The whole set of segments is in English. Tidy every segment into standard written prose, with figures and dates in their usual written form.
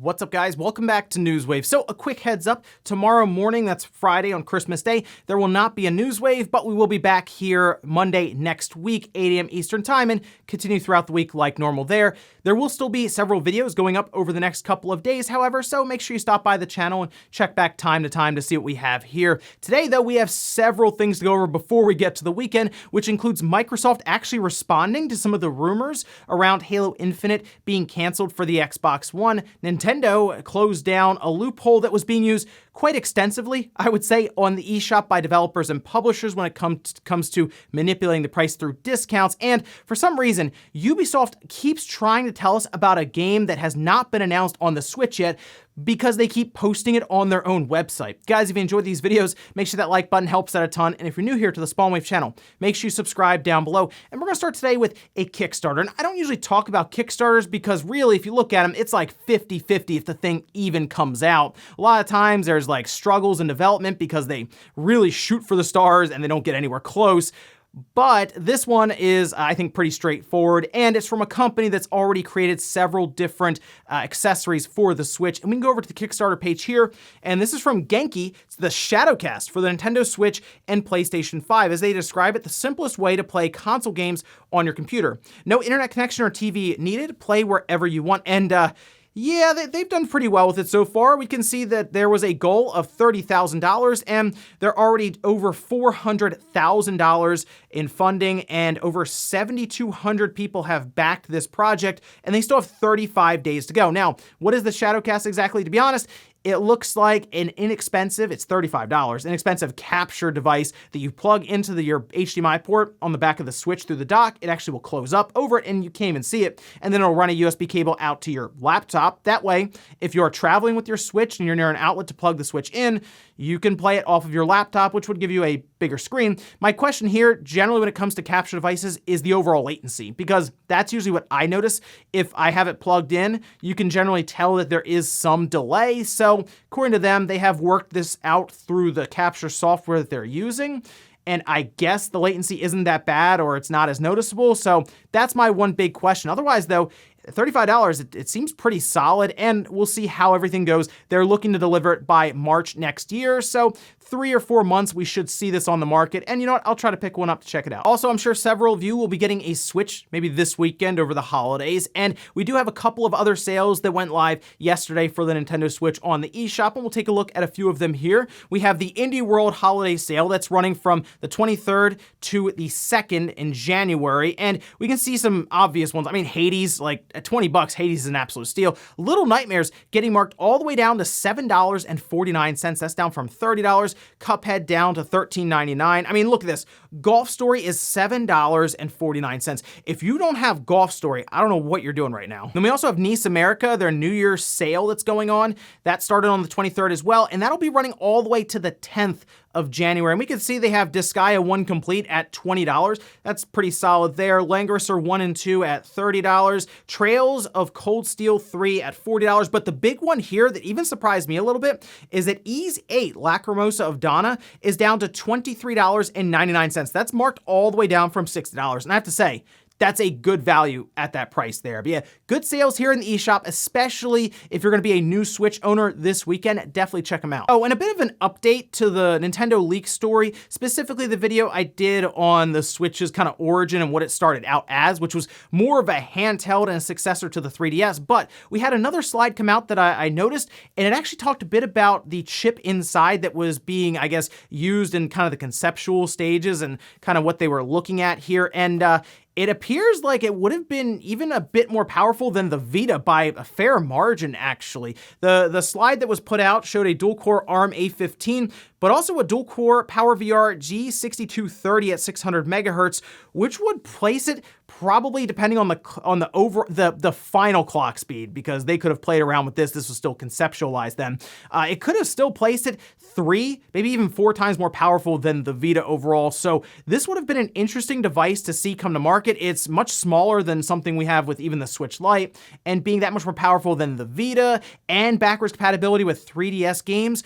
What's up, guys? Welcome back to Newswave. So a quick heads up, tomorrow morning, that's Friday on Christmas Day, there will not be a Newswave, but we will be back here Monday next week, 8 a.m. Eastern time, and continue throughout the week like normal there. There will still be several videos going up over the next couple of days, however, so make sure you stop by the channel and check back time to time to see what we have here. Today, though, we have several things to go over before we get to the weekend, which includes Microsoft actually responding to some of the rumors around Halo Infinite being canceled for the Xbox One. Nintendo closed down a loophole that was being used quite extensively, I would say, on the eShop by developers and publishers when it comes to manipulating the price through discounts. And for some reason, Ubisoft keeps trying to tell us about a game that has not been announced on the Switch yet, because they keep posting it on their own website. Guys, if you enjoyed these videos, make sure that like button helps out a ton. And if you're new here to the Spawnwave channel, make sure you subscribe down below. And we're gonna start today with a Kickstarter. And I don't usually talk about Kickstarters because really, if you look at them, it's like 50-50 if the thing even comes out. A lot of times there's like struggles in development because they really shoot for the stars and they don't get anywhere close. But this one is, I think, pretty straightforward, and it's from a company that's already created several different accessories for the Switch. And we can go over to the Kickstarter page here, and this is from Genki. It's the Shadowcast for the Nintendo Switch and PlayStation 5. As they describe it, the simplest way to play console games on your computer. No internet connection or TV needed. Play wherever you want. And yeah, they've done pretty well with it so far. We can see that there was a goal of $30,000, and they're already over $400,000 in funding, and over 7,200 people have backed this project, and they still have 35 days to go. Now, what is the Shadowcast exactly? To be honest, it looks like an inexpensive, it's $35, inexpensive capture device that you plug into your HDMI port on the back of the Switch through the dock. It actually will close up over it and you can't even see it. And then it'll run a USB cable out to your laptop. That way, if you're traveling with your Switch and you're near an outlet to plug the Switch in, you can play it off of your laptop, which would give you a bigger screen. My question here, generally when it comes to capture devices, is the overall latency, because that's usually what I notice. If I have it plugged in, you can generally tell that there is some delay. So according to them, they have worked this out through the capture software that they're using. And I guess the latency isn't that bad, or it's not as noticeable. So that's my one big question. Otherwise, though, $35, it seems pretty solid, and we'll see how everything goes. They're looking to deliver it by March next year, so 3 or 4 months we should see this on the market. And you know what? I'll try to pick one up to check it out. Also, I'm sure several of you will be getting a Switch maybe this weekend over the holidays, and we do have a couple of other sales that went live yesterday for the Nintendo Switch on the eShop, and we'll take a look at a few of them here. We have the Indie World Holiday Sale that's running from the 23rd to the 2nd in January, and we can see some obvious ones. I mean, Hades, like at 20 bucks, Hades is an absolute steal. Little Nightmares getting marked all the way down to $7.49. That's down from $30. Cuphead down to $13.99. I mean, look at this. Golf Story is $7.49. If you don't have Golf Story, I don't know what you're doing right now. Then we also have Nice America, their New Year's sale that's going on. That started on the 23rd as well, and that'll be running all the way to the 10th of January. And we can see they have Disgaea 1 Complete at $20. That's pretty solid there. Langrisser 1 and 2 at $30. Trails of Cold Steel 3 at $40. But the big one here that even surprised me a little bit is that Ys 8 Lacrimosa of Donna is down to $23.99. That's marked all the way down from $60. And I have to say, that's a good value at that price there. But yeah, good sales here in the eShop, especially if you're gonna be a new Switch owner this weekend, definitely check them out. Oh, and a bit of an update to the Nintendo leak story, specifically the video I did on the Switch's kind of origin and what it started out as, which was more of a handheld and a successor to the 3DS. But we had another slide come out that I noticed, and it actually talked a bit about the chip inside that was being, I guess, used in kind of the conceptual stages and kind of what they were looking at here. And it appears like it would have been even a bit more powerful than the Vita by a fair margin, actually. The slide that was put out showed a dual-core ARM A15, but also a dual-core PowerVR G6230 at 600 megahertz, which would place it probably, depending on the final clock speed, because they could have played around with this. This was still conceptualized then. It could have still placed it 3, maybe even 4 times more powerful than the Vita overall. So this would have been an interesting device to see come to market. It's much smaller than something we have with even the Switch Lite, and being that much more powerful than the Vita and backwards compatibility with 3DS games,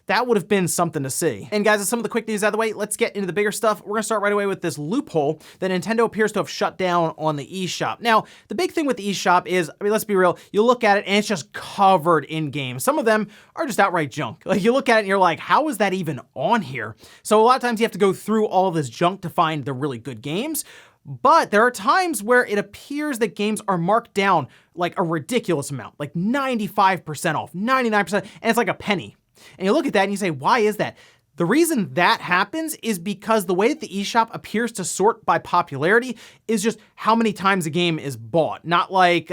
that would have been something to see. And guys, with some of the quick news out of the way, let's get into the bigger stuff. We're gonna start right away with this loophole that Nintendo appears to have shut down on the eShop. Now, the big thing with the eShop is, I mean, let's be real, you look at it and it's just covered in games. Some of them are just outright junk. Like, you look at it and you're like, how is that even on here? So a lot of times you have to go through all of this junk to find the really good games. But there are times where it appears that games are marked down like a ridiculous amount, like 95% off, 99%, and it's like a penny. And you look at that and you say, why is that? The reason that happens is because the way that the eShop appears to sort by popularity is just how many times a game is bought, not like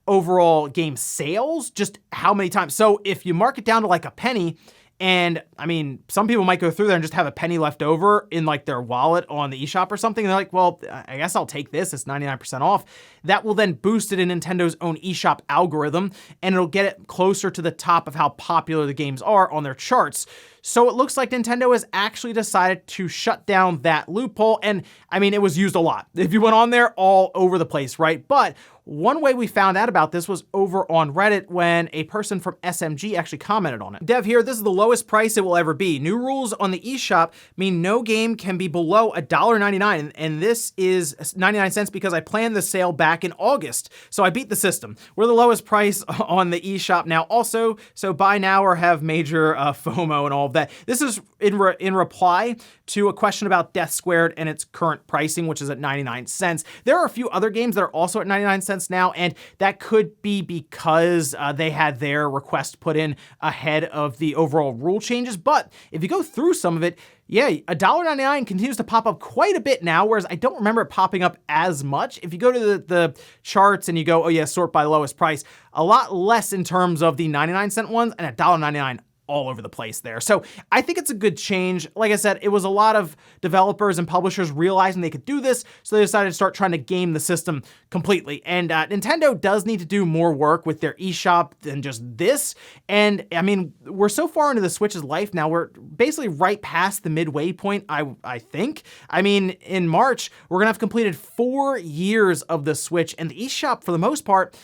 overall game sales, just how many times. So if you mark it down to like a penny, and I mean, some people might go through there and just have a penny left over in like their wallet on the eShop or something. And they're like, well, I guess I'll take this. It's 99% off. That will then boost it in Nintendo's own eShop algorithm, and it'll get it closer to the top of how popular the games are on their charts. So it looks like Nintendo has actually decided to shut down that loophole. And I mean, it was used a lot. If you went on there, all over the place, right? But one way we found out about this was over on Reddit when a person from SMG actually commented on it. Dev here, this is the lowest price it will ever be. New rules on the eShop mean no game can be below $1.99, and this is 99 cents because I planned the sale back in August. So I beat the system. We're the lowest price on the eShop now also, so buy now or have major FOMO and all of that. This is in reply to a question about Death Squared and its current pricing, which is at 99 cents. There are a few other games that are also at 99 cents now, and that could be because they had their request put in ahead of the overall rule changes. But if you go through some of it, yeah, $1.99 continues to pop up quite a bit now, whereas I don't remember it popping up as much. If you go to the charts and you go, oh yeah, sort by lowest price, a lot less in terms of the 99-cent ones, and $1.99 all over the place there. So I think it's a good change. Like I said, it was a lot of developers and publishers realizing they could do this, so they decided to start trying to game the system completely. And Nintendo does need to do more work with their eShop than just this. And I mean, we're so far into the Switch's life now, we're basically right past the midway point, I think. I mean, in March, we're gonna have completed 4 years of the Switch, and the eShop, for the most part,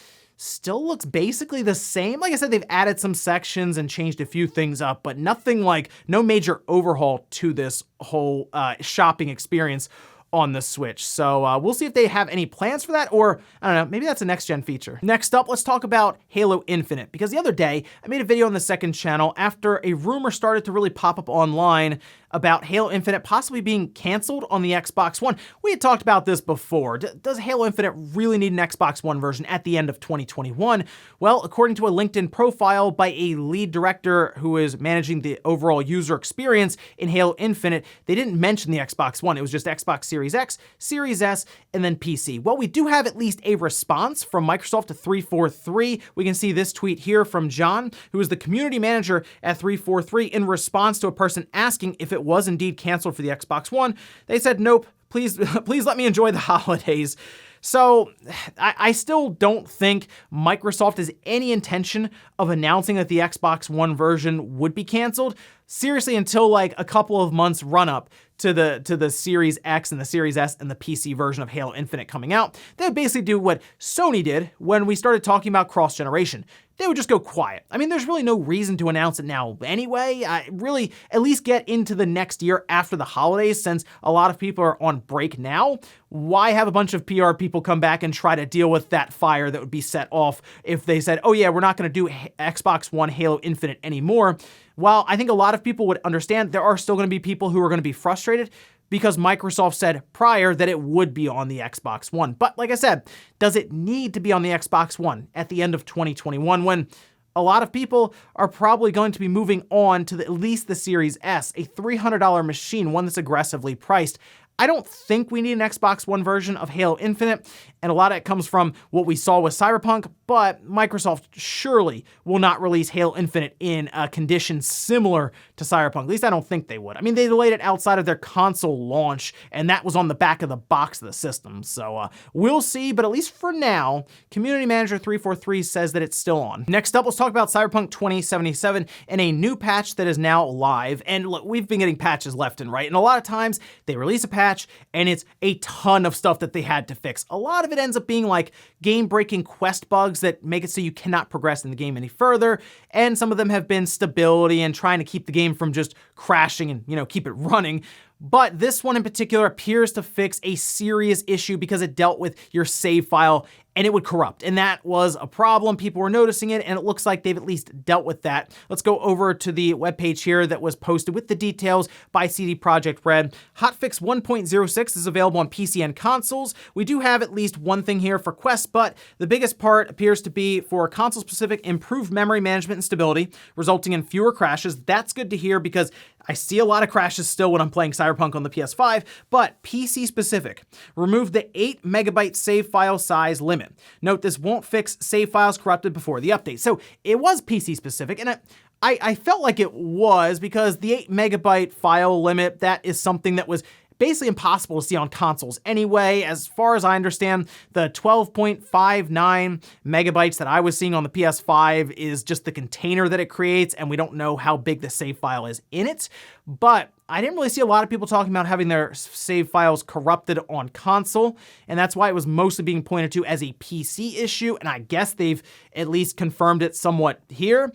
still looks basically the same. Like I said, they've added some sections and changed a few things up, but nothing like, no major overhaul to this whole shopping experience on the Switch. So we'll see if they have any plans for that, or I don't know, maybe that's a next gen feature. Next up, let's talk about Halo Infinite, because the other day I made a video on the second channel after a rumor started to really pop up online about Halo Infinite possibly being canceled on the Xbox One. We had talked about this before. Does Halo Infinite really need an Xbox One version at the end of 2021? Well, according to a LinkedIn profile by a lead director who is managing the overall user experience in Halo Infinite, they didn't mention the Xbox One. It was just Xbox Series X, Series S, and then PC. Well, we do have at least a response from Microsoft to 343. We can see this tweet here from John, who is the community manager at 343, in response to a person asking if it was indeed canceled for the Xbox One. They said, nope, please let me enjoy the holidays. So I still don't think Microsoft has any intention of announcing that the Xbox One version would be canceled, seriously, until like a couple of months run up to the Series X and the Series S and the PC version of Halo Infinite coming out. They would basically do what Sony did when we started talking about cross-generation. They would just go quiet. I mean, there's really no reason to announce it now anyway. Really, at least get into the next year after the holidays, since a lot of people are on break now. Why have a bunch of PR people come back and try to deal with that fire that would be set off if they said, oh yeah, we're not gonna do Xbox One Halo Infinite anymore? While I think a lot of people would understand, there are still gonna be people who are gonna be frustrated because Microsoft said prior that it would be on the Xbox One. But like I said, does it need to be on the Xbox One at the end of 2021 when a lot of people are probably going to be moving on to at least the Series S, a $300 machine, one that's aggressively priced? I don't think we need an Xbox One version of Halo Infinite, and a lot of it comes from what we saw with Cyberpunk, but Microsoft surely will not release Halo Infinite in a condition similar to Cyberpunk. At least I don't think they would. I mean, they delayed it outside of their console launch, and that was on the back of the box of the system. So we'll see, but at least for now, Community Manager 343 says that it's still on. Next up, let's talk about Cyberpunk 2077 and a new patch that is now live. And look, we've been getting patches left and right, and a lot of times they release a patch, patch, and it's a ton of stuff that they had to fix. A lot of it ends up being like game-breaking quest bugs that make it so you cannot progress in the game any further, and some of them have been stability and trying to keep the game from just crashing and, keep it running. But this one in particular appears to fix a serious issue because it dealt with your save file and it would corrupt. And that was a problem. People were noticing it, and it looks like they've at least dealt with that. Let's go over to the webpage here that was posted with the details by CD Projekt Red. Hotfix 1.06 is available on PC and consoles. We do have at least one thing here for quests, but the biggest part appears to be for console-specific improved memory management and stability, resulting in fewer crashes. That's good to hear because I see a lot of crashes still when I'm playing Cyberpunk on the PS5, but PC specific. Remove the 8 megabyte save file size limit. Note this won't fix save files corrupted before the update. So it was PC specific, and I felt like it was because the 8 megabyte file limit, that is something that was basically impossible to see on consoles anyway. As far as I understand, the 12.59 megabytes that I was seeing on the PS5 is just the container that it creates, and we don't know how big the save file is in it. But I didn't really see a lot of people talking about having their save files corrupted on console, and that's why it was mostly being pointed to as a PC issue, and I guess they've at least confirmed it somewhat here.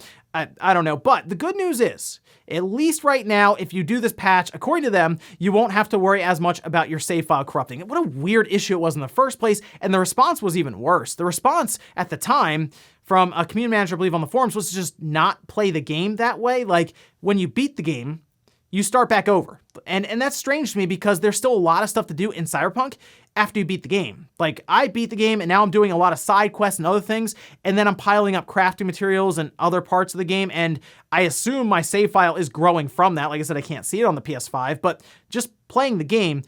I don't know, but the good news is, at least right now, if you do this patch, according to them, you won't have to worry as much about your save file corrupting. What a weird issue it was in the first place, and the response was even worse. The response at the time from a community manager, I believe, on the forums was to just not play the game that way. Like, when you beat the game, you start back over. And that's strange to me because there's still a lot of stuff to do in Cyberpunk after you beat the game. Like, I beat the game and now I'm doing a lot of side quests and other things, and then I'm piling up crafting materials and other parts of the game, and I assume my save file is growing from that. Like I said, I can't see it on the PS5, but just playing the game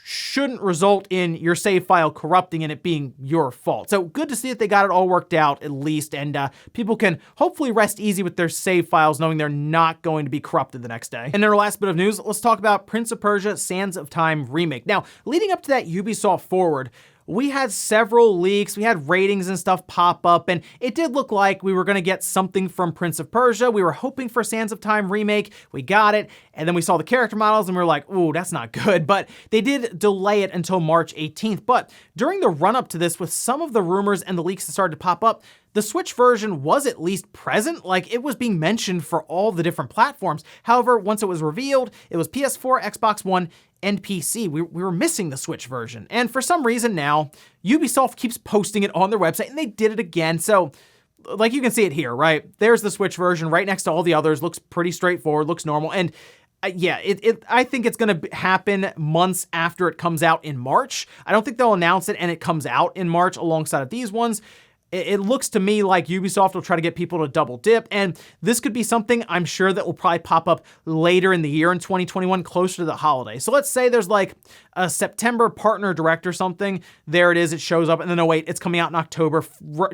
shouldn't result in your save file corrupting and it being your fault. So good to see that they got it all worked out at least, and people can hopefully rest easy with their save files knowing they're not going to be corrupted the next day. And in our last bit of news, let's talk about Prince of Persia: Sands of Time Remake. Now, leading up to that Ubisoft Forward, we had several leaks, we had ratings and stuff pop up, and it did look like we were gonna get something from Prince of Persia. We were hoping for Sands of Time Remake, we got it, and then we saw the character models and we were like, ooh, that's not good, but they did delay it until March 18th. But during the run-up to this, with some of the rumors and the leaks that started to pop up, the Switch version was at least present, like it was being mentioned for all the different platforms. However, once it was revealed, it was PS4, Xbox One, and PC. We were missing the Switch version. And for some reason now, Ubisoft keeps posting it on their website, and they did it again. So, like, you can see it here, right? There's the Switch version right next to all the others. Looks pretty straightforward, looks normal. And yeah, I think it's going to happen months after it comes out in March. I don't think they'll announce it and it comes out in March alongside of these ones. It looks to me like Ubisoft will try to get people to double dip, and this could be something I'm sure that will probably pop up later in the year in 2021, closer to the holiday. So let's say there's like a September partner direct or something. There it is, it shows up, and then, oh wait, it's coming out in October,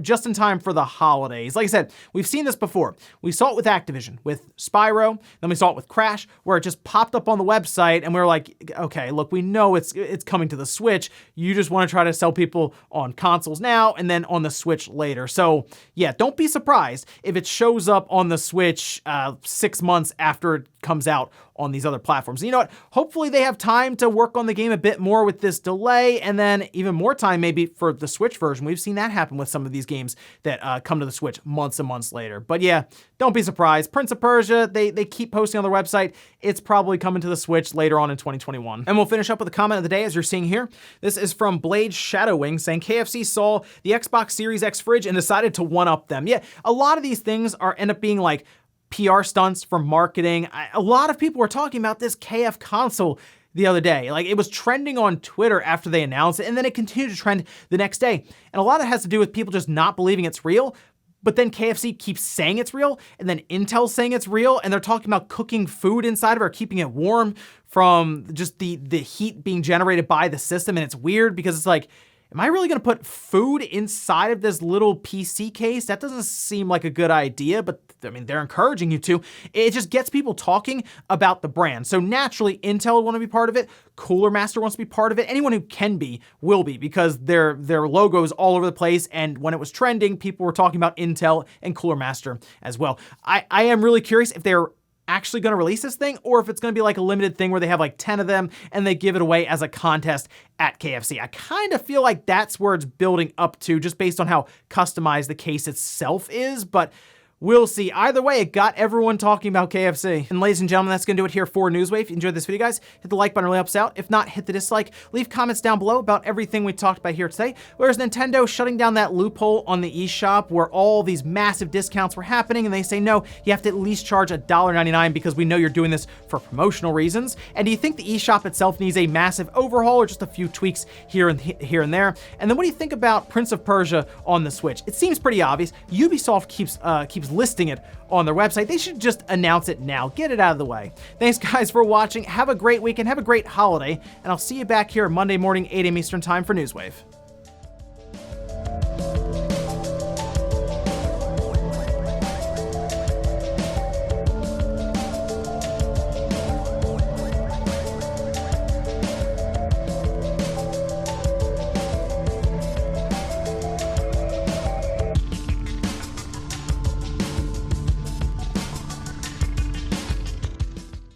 just in time for the holidays. Like I said, we've seen this before. We saw it with Activision, with Spyro, then we saw it with Crash, where it just popped up on the website, and we were like, okay, look, we know it's coming to the Switch. You just want to try to sell people on consoles now, and then on the Switch later. So yeah, don't be surprised if it shows up on the Switch 6 months after it comes out on these other platforms. And you know what? Hopefully they have time to work on the game a bit more with this delay, and then even more time maybe for the Switch version. We've seen that happen with some of these games that come to the Switch months and months later. But yeah, don't be surprised. Prince of Persia, they keep posting on their website. It's probably coming to the Switch later on in 2021. And we'll finish up with a comment of the day, as you're seeing here. This is from Blade Shadowwing, saying KFC saw the Xbox Series X fridge and decided to one-up them. Yeah, a lot of these things end up being like PR stunts for marketing. A lot of people were talking about this KF console the other day. Like, it was trending on Twitter after they announced it, and then it continued to trend the next day. And a lot of it has to do with people just not believing it's real, but then KFC keeps saying it's real, and then Intel's saying it's real, and they're talking about cooking food inside of it or keeping it warm from just the heat being generated by the system. And it's weird because it's like, am I really gonna put food inside of this little PC case? That doesn't seem like a good idea, but I mean, they're encouraging you to. It just gets people talking about the brand. So naturally, Intel would want to be part of it. Cooler Master wants to be part of it. Anyone who can be, will be, because their logo is all over the place. And when it was trending, people were talking about Intel and Cooler Master as well. I am really curious if they're actually going to release this thing, or if it's going to be like a limited thing where they have like 10 of them and they give it away as a contest at KFC. I kind of feel like that's where it's building up to, just based on how customized the case itself is, but we'll see. Either way, it got everyone talking about KFC. And ladies and gentlemen, that's going to do it here for Newswave. If you enjoyed this video, guys, hit the like button, really helps out. If not, hit the dislike. Leave comments down below about everything we talked about here today. Whereas Nintendo shutting down that loophole on the eShop where all these massive discounts were happening, and they say, no, you have to at least charge $1.99 because we know you're doing this for promotional reasons. And do you think the eShop itself needs a massive overhaul or just a few tweaks here and there? And then what do you think about Prince of Persia on the Switch? It seems pretty obvious. Ubisoft keeps listing it on their website. They should just announce it now. Get it out of the way. Thanks, guys, for watching. Have a great weekend. Have a great holiday. And I'll see you back here Monday morning, 8 a.m. Eastern Time for Newswave.